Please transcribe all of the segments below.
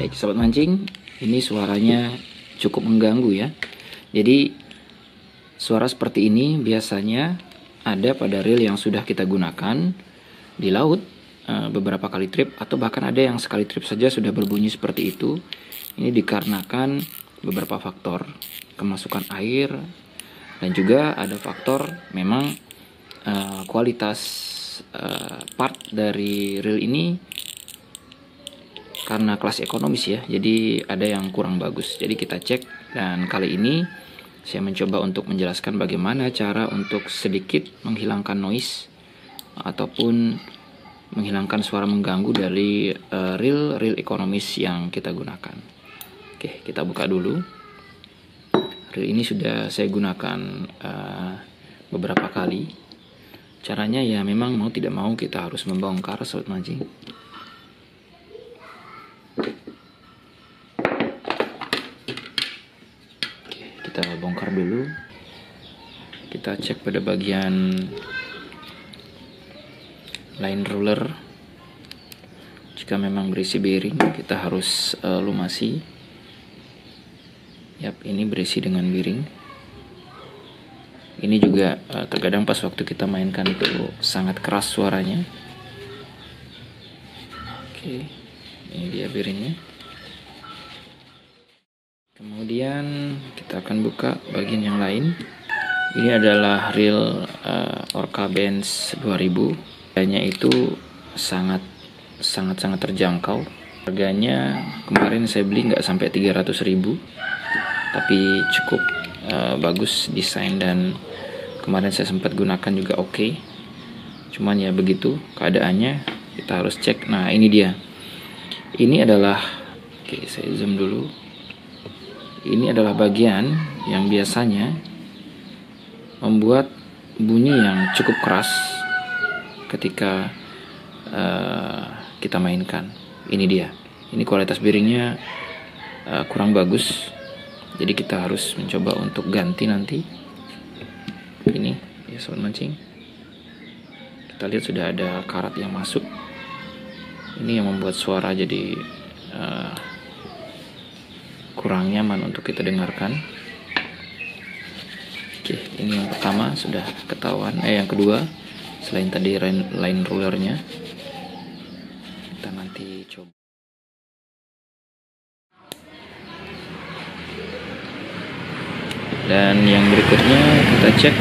Baik, sobat mancing, ini suaranya cukup mengganggu ya. Jadi suara seperti ini biasanya ada pada reel yang sudah kita gunakan di laut beberapa kali trip, atau bahkan ada yang sekali trip saja sudah berbunyi seperti itu. Ini dikarenakan beberapa faktor, kemasukan air, dan juga ada faktor memang kualitas part dari reel ini karena kelas ekonomis ya, jadi ada yang kurang bagus. Jadi kita cek, dan kali ini saya mencoba untuk menjelaskan bagaimana cara untuk sedikit menghilangkan noise ataupun menghilangkan suara mengganggu dari reel ekonomis yang kita gunakan. Oke, kita buka dulu. Reel ini sudah saya gunakan beberapa kali. Caranya ya memang mau tidak mau kita harus membongkar, sobat mancing. Kita bongkar dulu. Kita cek pada bagian line ruler. Jika memang berisi bearing, kita harus lumasi. Yap, ini berisi dengan bearing. Ini juga terkadang pas waktu kita mainkan itu sangat keras suaranya. Oke, ini dia bearingnya. Kemudian kita akan buka bagian yang lain. Ini adalah reel Orca Benz 2000. Harganya itu sangat terjangkau. Harganya kemarin saya beli nggak sampai 300.000, tapi cukup bagus desain, dan kemarin saya sempat gunakan juga oke. Cuman ya begitu keadaannya, kita harus cek. Nah ini dia. Ini adalah, oke saya zoom dulu. Ini adalah bagian yang biasanya membuat bunyi yang cukup keras ketika kita mainkan. Ini dia. Ini kualitas bearingnya kurang bagus. Jadi kita harus mencoba untuk ganti nanti. Ini ya sobat mancing. Kita lihat sudah ada karat yang masuk. Ini yang membuat suara jadi kurang nyaman untuk kita dengarkan. Oke, ini yang pertama sudah ketahuan. Yang kedua, selain tadi line rulernya, kita nanti coba. Dan yang berikutnya kita cek.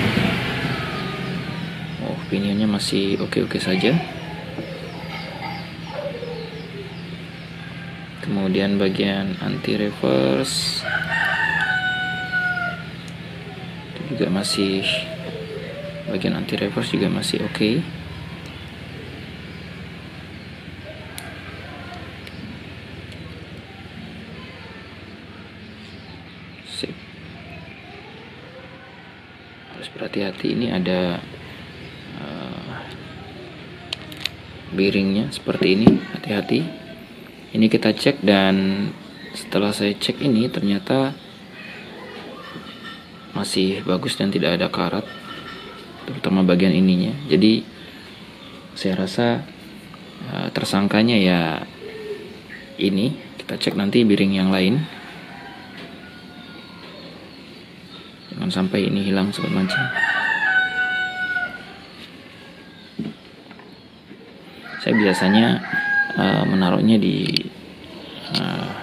Oh, pinionnya masih oke-oke saja. Kemudian bagian anti reverse itu juga masih, bagian anti reverse juga masih oke. Sip. Harus berhati-hati, ini ada bearingnya seperti ini, hati-hati. Ini kita cek, dan setelah saya cek ini ternyata masih bagus dan tidak ada karat, terutama bagian ininya. Jadi saya rasa tersangkanya ya ini. Kita cek nanti bearing yang lain, jangan sampai ini hilang sobat mancing. Saya biasanya menaruhnya di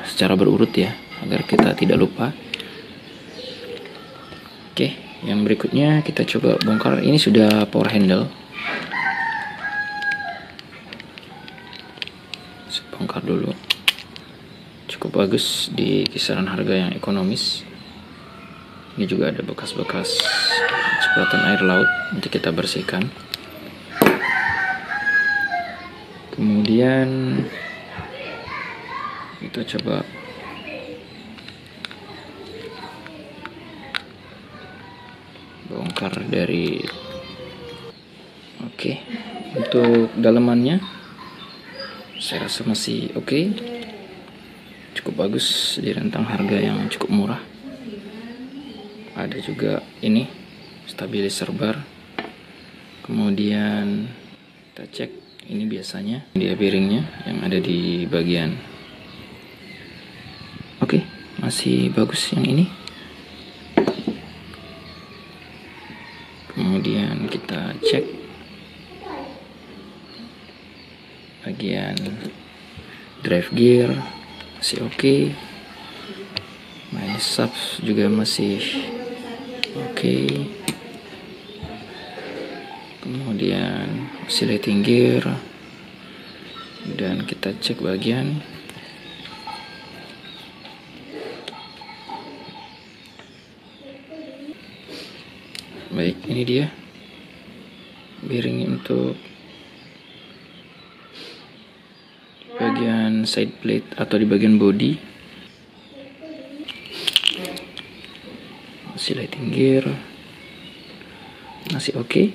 secara berurut ya, agar kita tidak lupa. Oke, yang berikutnya kita coba bongkar. Ini sudah power handle. Saya bongkar dulu. Cukup bagus di kisaran harga yang ekonomis. Ini juga ada bekas-bekas cipratan air laut, nanti kita bersihkan. Kemudian kita coba bongkar dari, oke, untuk dalamannya saya rasa masih oke, cukup bagus di rentang harga yang cukup murah. Ada juga ini stabilizer bar. Kemudian kita cek, ini biasanya dia bearingnya yang ada di bagian masih bagus yang ini. Kemudian kita cek bagian drive gear masih oke. Main subs juga masih oke. Kemudian oscillating gear, dan kita cek bagian baik. Ini dia bearing untuk bagian side plate atau di bagian body. Oscillating gear masih oke.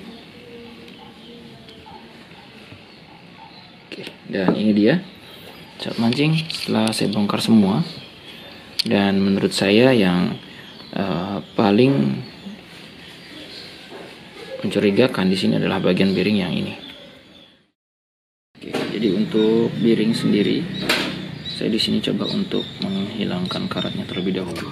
Dan ini dia cat mancing setelah saya bongkar semua. Dan menurut saya yang paling mencurigakan di sini adalah bagian bearing yang ini. Oke, jadi untuk bearing sendiri, saya di sini coba untuk menghilangkan karatnya terlebih dahulu.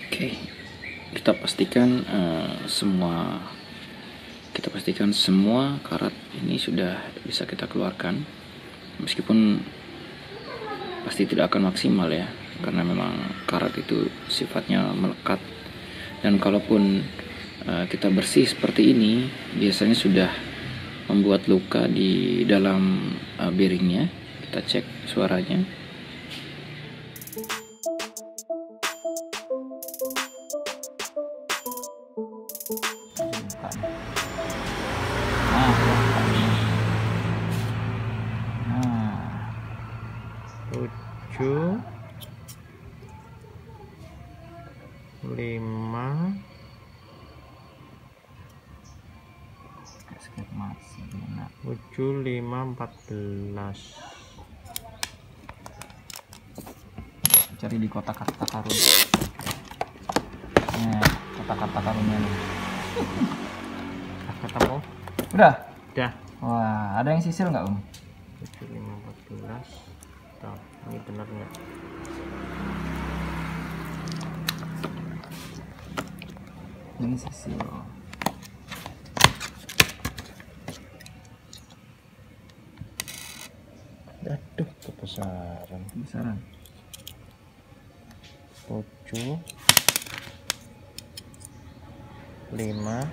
Oke, kita pastikan semua karat ini sudah bisa kita keluarkan, meskipun pasti tidak akan maksimal ya, karena memang karat itu sifatnya melekat, dan kalaupun kita bersih seperti ini biasanya sudah membuat luka di dalam bearingnya. Kita cek suaranya. Tujuh, 5, Skate masih enak. 7, 5, 14. Cari di kotak-kotak karun. Nah, kotak-kotak karunnya nih. Kata apa? Udah? Udah. Wah, ada yang sisil nggak, Om? 7, 5, 14. Tuh, ini benar nggak? Ini sisil. Aduh, kebesaran. Besaran. 7, 5,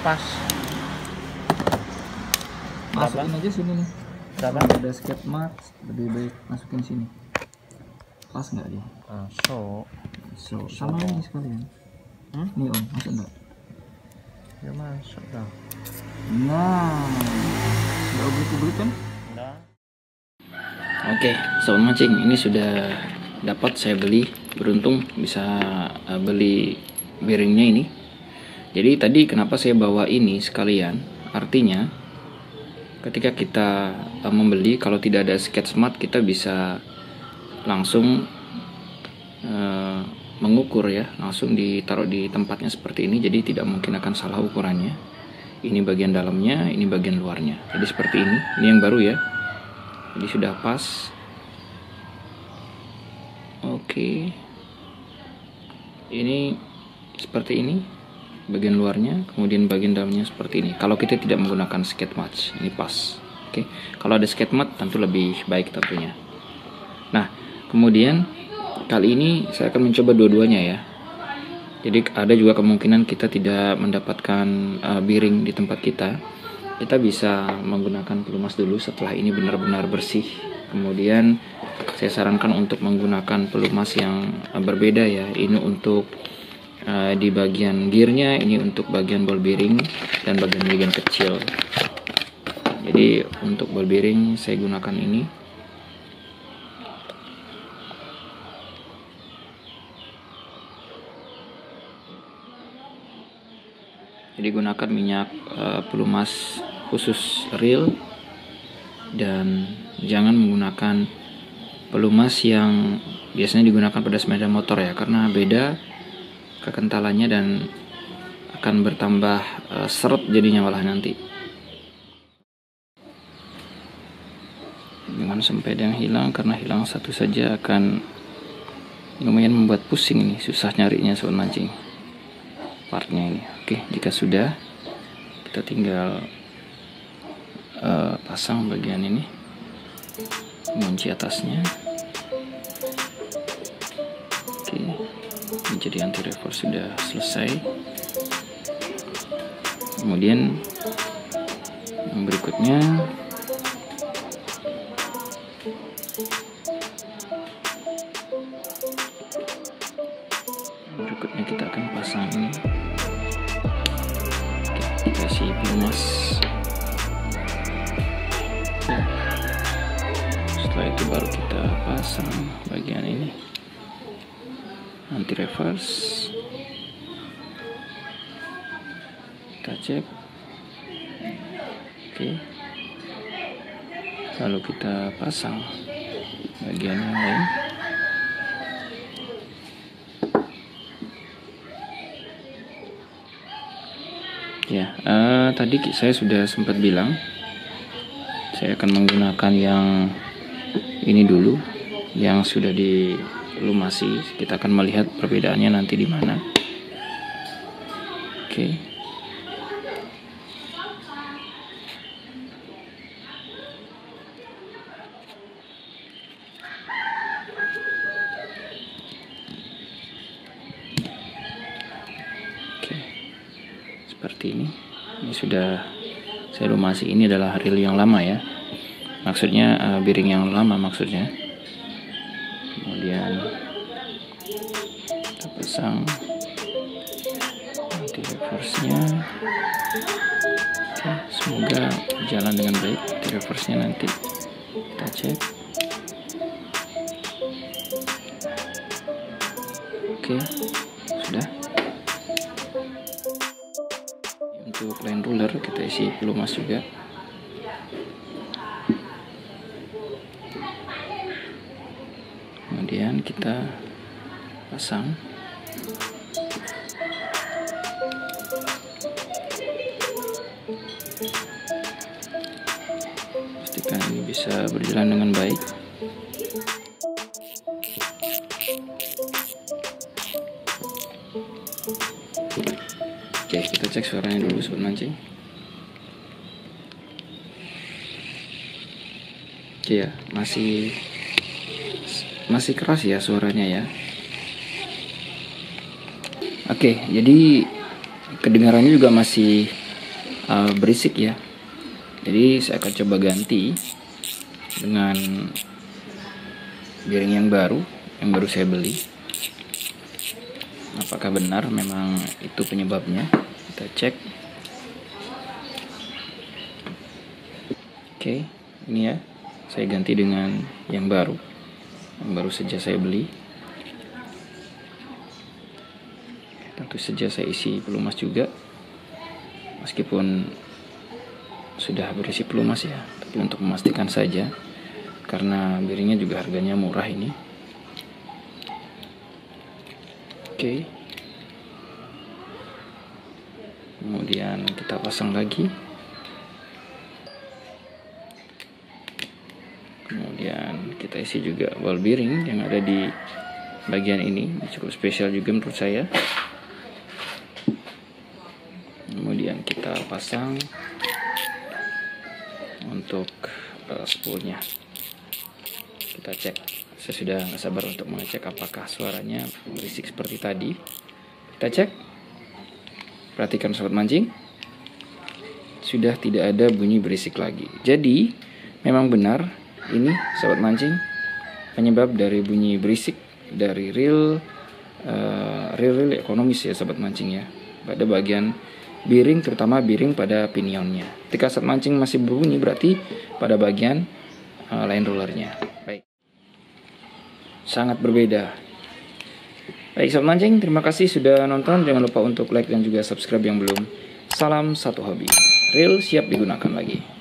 pas. Masukin aja sini nih. Berapa? Kalau ada skate mark, lebih baik masukin sini. Pas nggak dia? Masuk. So, sama aja sekalian. Nih Om, masuk nggak? Ya masuk dah. Nah, udah ublik-ublik kan? Udah. Oke, sound mancing ini sudah dapat saya beli. Beruntung bisa beli bearingnya ini. Jadi tadi kenapa saya bawa ini sekalian? Artinya ketika kita membeli, kalau tidak ada sketch mat, kita bisa langsung mengukur ya, langsung ditaruh di tempatnya seperti ini. Jadi tidak mungkin akan salah ukurannya. Ini bagian dalamnya, ini bagian luarnya. Jadi seperti ini. Ini yang baru ya. Jadi sudah pas. Oke. Ini seperti ini bagian luarnya, kemudian bagian dalamnya seperti ini. Kalau kita tidak menggunakan skate match, ini pas. Oke. Kalau ada skate mat tentu lebih baik tentunya. Nah, kemudian kali ini saya akan mencoba dua-duanya ya. Jadi ada juga kemungkinan kita tidak mendapatkan bearing di tempat kita. Kita bisa menggunakan pelumas dulu setelah ini benar-benar bersih. Kemudian saya sarankan untuk menggunakan pelumas yang berbeda ya. Ini untuk di bagian gearnya, ini untuk bagian ball bearing dan bagian kecil. Jadi untuk ball bearing saya gunakan ini. Jadi gunakan minyak pelumas khusus real dan jangan menggunakan pelumas yang biasanya digunakan pada sepeda motor ya, karena beda kekentalannya dan akan bertambah seret jadinya malah nanti. Dengan sepeda yang hilang, karena hilang satu saja akan lumayan membuat pusing ini, susah nyarinya sobat mancing partnya ini. Oke, jika sudah, kita tinggal pasang bagian ini, kunci atasnya. Oke, jadi anti reverse sudah selesai. Kemudian yang berikutnya kita akan pasang ini. Oke, kita isi pelumas. Ya. Setelah itu baru kita pasang bagian ini, anti reverse. Kita cek. Oke, lalu kita pasang bagian yang lain. Ya, tadi saya sudah sempat bilang saya akan menggunakan yang ini dulu, yang sudah dilumasi. Kita akan melihat perbedaannya nanti di mana. Oke. Seperti ini sudah saya lumasi. Ini adalah reel yang lama ya, maksudnya bearing yang lama maksudnya. Kemudian kita pasang anti reverse nya. Oke, semoga jalan dengan baik anti reverse nya. Nanti kita cek. Oke, sudah. Untuk line ruler kita isi pelumas juga. Kemudian kita pasang. Pastikan ini bisa berjalan dengan baik. Oke, kita cek suaranya dulu sobat mancing. Oke ya, masih keras ya suaranya ya. Oke, jadi kedengarannya juga masih berisik ya. Jadi saya akan coba ganti dengan bearing yang baru saya beli. Apakah benar memang itu penyebabnya? Kita cek. Oke, ini ya, saya ganti dengan yang baru saja saya beli. Tentu saja saya isi pelumas juga, meskipun sudah berisi pelumas ya, tapi untuk memastikan saja, karena bearingnya juga harganya murah ini. Oke. Kemudian kita pasang lagi. Kemudian kita isi juga ball bearing yang ada di bagian ini, cukup spesial juga menurut saya. Kemudian kita pasang untuk spoolnya. Kita cek. Saya sudah nggak sabar untuk mengecek apakah suaranya berisik seperti tadi. Kita cek. Perhatikan sobat mancing, sudah tidak ada bunyi berisik lagi. Jadi memang benar ini sobat mancing, penyebab dari bunyi berisik dari reel ekonomis ya sobat mancing ya, pada bagian bearing, terutama bearing pada pinionnya. Ketika sobat mancing masih berbunyi, berarti pada bagian line rollernya. Baik, sangat berbeda. Baik sobat mancing, terima kasih sudah nonton. Jangan lupa untuk like dan juga subscribe yang belum. Salam satu hobi, reel siap digunakan lagi.